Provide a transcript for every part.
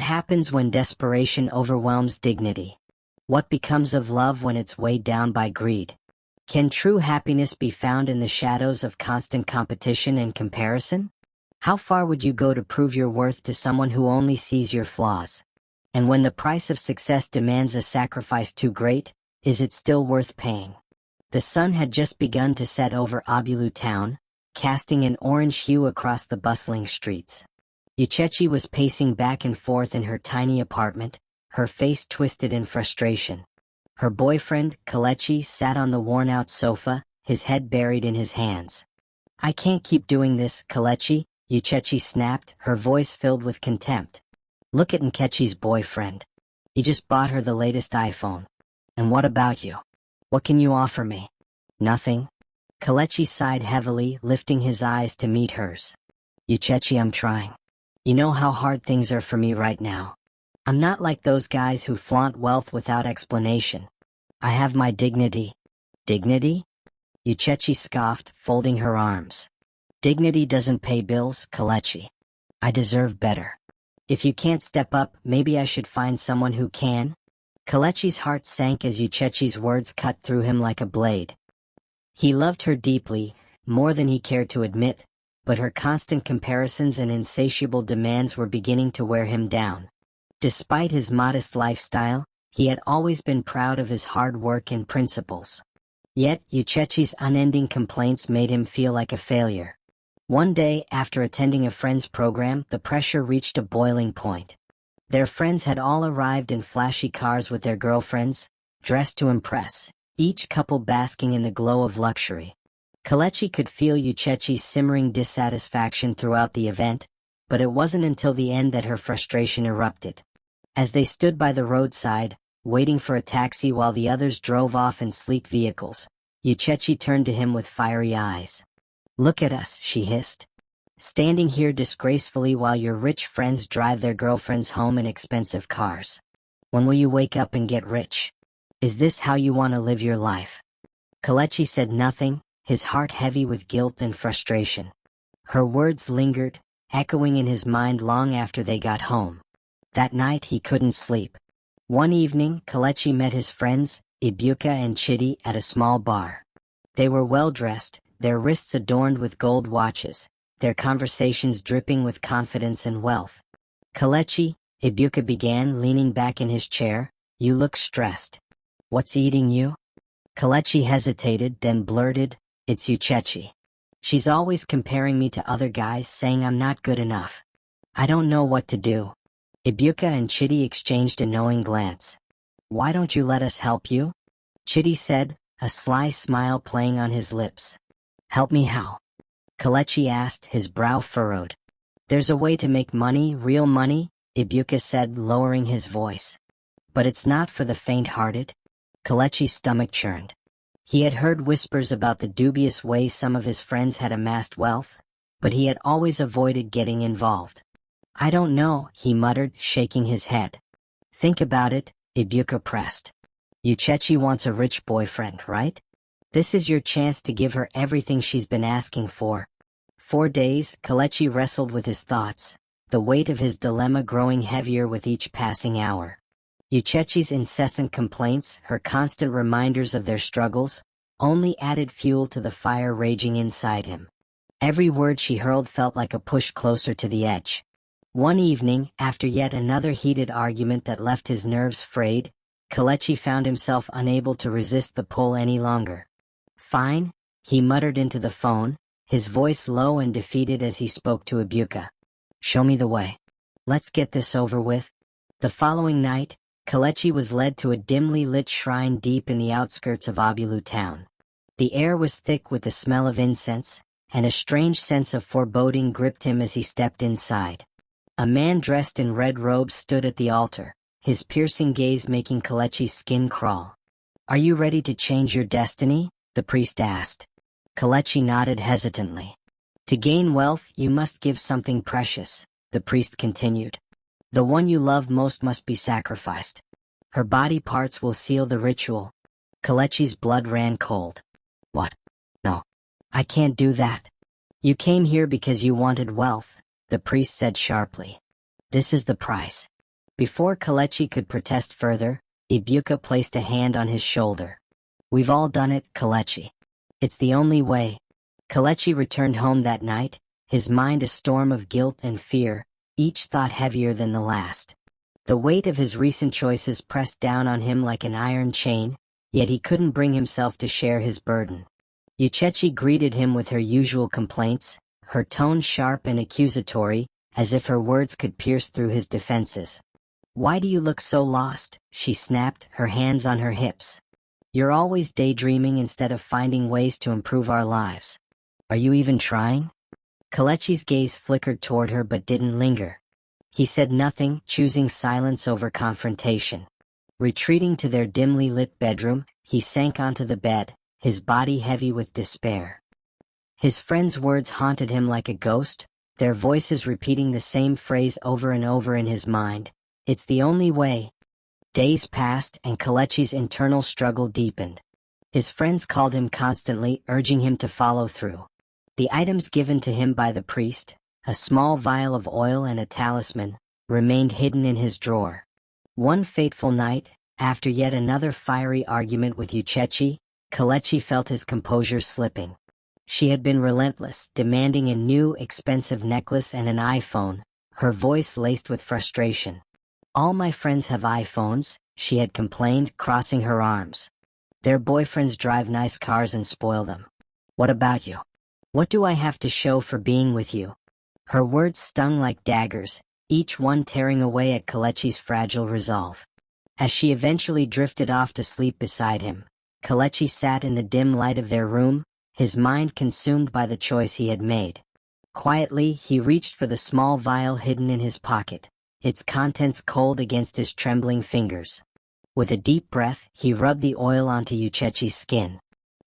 happens when desperation overwhelms dignity? What becomes of love when it's weighed down by greed? Can true happiness be found in the shadows of constant competition and comparison? How far would you go to prove your worth to someone who only sees your flaws? And when the price of success demands a sacrifice too great, is it still worth paying? The sun had just begun to set over Obulu town, casting an orange hue across the bustling streets. Uchechi was pacing back and forth in her tiny apartment, her face twisted in frustration. Her boyfriend, Kelechi, sat on the worn-out sofa, his head buried in his hands. "I can't keep doing this, Kelechi," Uchechi snapped, her voice filled with contempt. "Look at Nkechi's boyfriend. He just bought her the latest iPhone. And what about you? What can you offer me?" "Nothing." Kelechi sighed heavily, lifting his eyes to meet hers. "Uchechi, I'm trying. You know how hard things are for me right now. I'm not like those guys who flaunt wealth without explanation. I have my dignity." "Dignity?" Uchechi scoffed, folding her arms. "Dignity doesn't pay bills, Kelechi. I deserve better. If you can't step up, maybe I should find someone who can." Kelechi's heart sank as Uchechi's words cut through him like a blade. He loved her deeply, more than he cared to admit, but her constant comparisons and insatiable demands were beginning to wear him down. Despite his modest lifestyle, he had always been proud of his hard work and principles. Yet, Uchechi's unending complaints made him feel like a failure. One day, after attending a friend's program, the pressure reached a boiling point. Their friends had all arrived in flashy cars with their girlfriends, dressed to impress, each couple basking in the glow of luxury. Kelechi could feel Uchechi's simmering dissatisfaction throughout the event, but it wasn't until the end that her frustration erupted. As they stood by the roadside, waiting for a taxi while the others drove off in sleek vehicles, Uchechi turned to him with fiery eyes. "Look at us," she hissed. "Standing here disgracefully while your rich friends drive their girlfriends home in expensive cars. When will you wake up and get rich? Is this how you want to live your life?" Kelechi said nothing, his heart heavy with guilt and frustration. Her words lingered, echoing in his mind long after they got home. That night he couldn't sleep. One evening, Kelechi met his friends, Ibuka and Chidi, at a small bar. They were well-dressed, their wrists adorned with gold watches, their conversations dripping with confidence and wealth. "Kelechi," Ibuka began, leaning back in his chair, "you look stressed. What's eating you?" Kelechi hesitated, then blurted, "It's Uchechi. She's always comparing me to other guys, saying I'm not good enough. I don't know what to do." Ibuka and Chidi exchanged a knowing glance. "Why don't you let us help you?" Chidi said, a sly smile playing on his lips. "Help me how?" Kelechi asked, his brow furrowed. "There's a way to make money, real money," Ibuka said, lowering his voice. "But it's not for the faint-hearted." Kelechi's stomach churned. He had heard whispers about the dubious ways some of his friends had amassed wealth, but he had always avoided getting involved. "I don't know," he muttered, shaking his head. "Think about it," Ibuka pressed. "Uchechi wants a rich boyfriend, right? This is your chance to give her everything she's been asking for." For days, Kelechi wrestled with his thoughts, the weight of his dilemma growing heavier with each passing hour. Uchechi's incessant complaints, her constant reminders of their struggles, only added fuel to the fire raging inside him. Every word she hurled felt like a push closer to the edge. One evening, after yet another heated argument that left his nerves frayed, Kelechi found himself unable to resist the pull any longer. "Fine," he muttered into the phone, his voice low and defeated as he spoke to Ibuka. "Show me the way. Let's get this over with." The following night, Kelechi was led to a dimly lit shrine deep in the outskirts of Obulu town. The air was thick with the smell of incense, and a strange sense of foreboding gripped him as he stepped inside. A man dressed in red robes stood at the altar, his piercing gaze making Kelechi's skin crawl. "Are you ready to change your destiny?" the priest asked. Kelechi nodded hesitantly. "To gain wealth, you must give something precious," the priest continued. "The one you love most must be sacrificed. Her body parts will seal the ritual." Kelechi's blood ran cold. "What? No. I can't do that." "You came here because you wanted wealth," the priest said sharply. "This is the price. Before Kelechi could protest further, Ibuka placed a hand on his shoulder. "We've all done it, Kelechi. It's the only way." Kelechi returned home that night, his mind a storm of guilt and fear, each thought heavier than the last. The weight of his recent choices pressed down on him like an iron chain, yet he couldn't bring himself to share his burden. Uchechi greeted him with her usual complaints, her tone sharp and accusatory, as if her words could pierce through his defenses. "Why do you look so lost?" she snapped, her hands on her hips. "You're always daydreaming instead of finding ways to improve our lives. Are you even trying?" Kelechi's gaze flickered toward her but didn't linger. He said nothing, choosing silence over confrontation. Retreating to their dimly lit bedroom, he sank onto the bed, his body heavy with despair. His friend's words haunted him like a ghost, their voices repeating the same phrase over and over in his mind. "It's the only way." Days passed and Kelechi's internal struggle deepened. His friends called him constantly, urging him to follow through. The items given to him by the priest, a small vial of oil and a talisman, remained hidden in his drawer. One fateful night, after yet another fiery argument with Uchechi, Kelechi felt his composure slipping. She had been relentless, demanding a new, expensive necklace and an iPhone, her voice laced with frustration. "All my friends have iPhones," she had complained, crossing her arms. "Their boyfriends drive nice cars and spoil them. What about you? What do I have to show for being with you?" Her words stung like daggers, each one tearing away at Kelechi's fragile resolve. As she eventually drifted off to sleep beside him, Kelechi sat in the dim light of their room, his mind consumed by the choice he had made. Quietly, he reached for the small vial hidden in his pocket, its contents cold against his trembling fingers. With a deep breath, he rubbed the oil onto Uchechi's skin.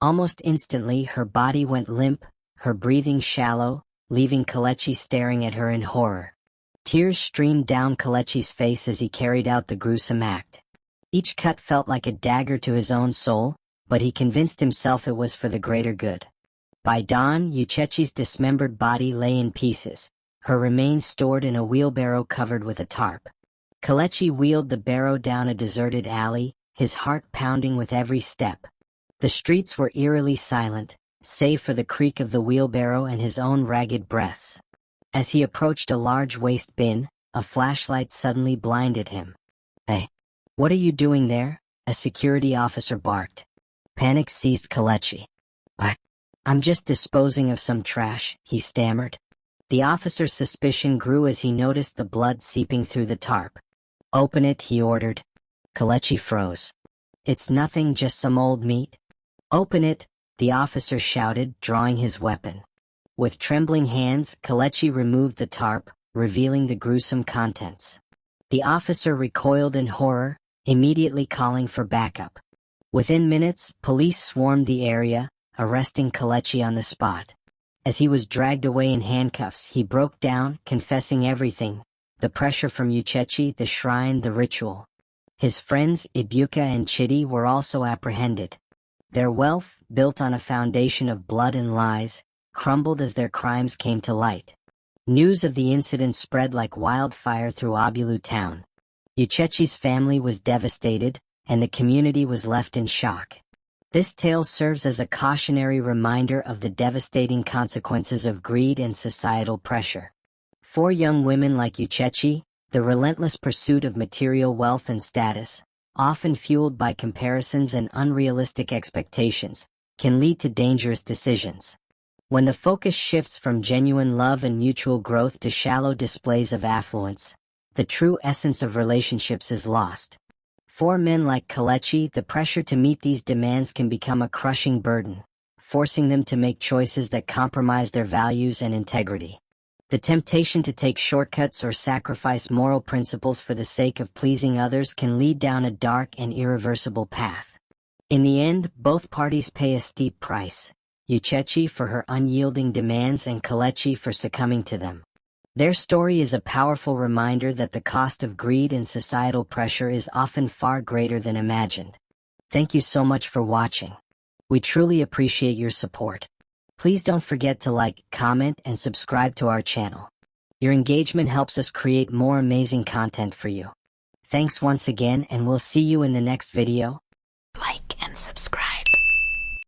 Almost instantly, her body went limp, her breathing shallow, leaving Kelechi staring at her in horror. Tears streamed down Kelechi's face as he carried out the gruesome act. Each cut felt like a dagger to his own soul, but he convinced himself it was for the greater good. By dawn, Uchechi's dismembered body lay in pieces, her remains stored in a wheelbarrow covered with a tarp. Kelechi wheeled the barrow down a deserted alley, his heart pounding with every step. The streets were eerily silent, save for the creak of the wheelbarrow and his own ragged breaths. As he approached a large waste bin, a flashlight suddenly blinded him. "Hey, what are you doing there?" a security officer barked. Panic seized Kelechi. "I'm just disposing of some trash," he stammered. The officer's suspicion grew as he noticed the blood seeping through the tarp. "Open it," he ordered. Kelechi froze. "It's nothing, just some old meat." "Open it," the officer shouted, drawing his weapon. With trembling hands, Kelechi removed the tarp, revealing the gruesome contents. The officer recoiled in horror, immediately calling for backup. Within minutes, police swarmed the area, arresting Kelechi on the spot. As he was dragged away in handcuffs, he broke down, confessing everything: the pressure from Uchechi, the shrine, the ritual. His friends, Ibuka and Chidi, were also apprehended. Their wealth, built on a foundation of blood and lies, crumbled as their crimes came to light. News of the incident spread like wildfire through Abulu town. Uchechi's family was devastated, and the community was left in shock. This tale serves as a cautionary reminder of the devastating consequences of greed and societal pressure. For young women like Uchechi, the relentless pursuit of material wealth and status, often fueled by comparisons and unrealistic expectations, can lead to dangerous decisions. When the focus shifts from genuine love and mutual growth to shallow displays of affluence, the true essence of relationships is lost. For men like Kelechi, the pressure to meet these demands can become a crushing burden, forcing them to make choices that compromise their values and integrity. The temptation to take shortcuts or sacrifice moral principles for the sake of pleasing others can lead down a dark and irreversible path. In the end, both parties pay a steep price: Uchechi for her unyielding demands and Kelechi for succumbing to them. Their story is a powerful reminder that the cost of greed and societal pressure is often far greater than imagined. Thank you so much for watching. We truly appreciate your support. Please don't forget to like, comment, and subscribe to our channel. Your engagement helps us create more amazing content for you. Thanks once again, and we'll see you in the next video. Like and subscribe.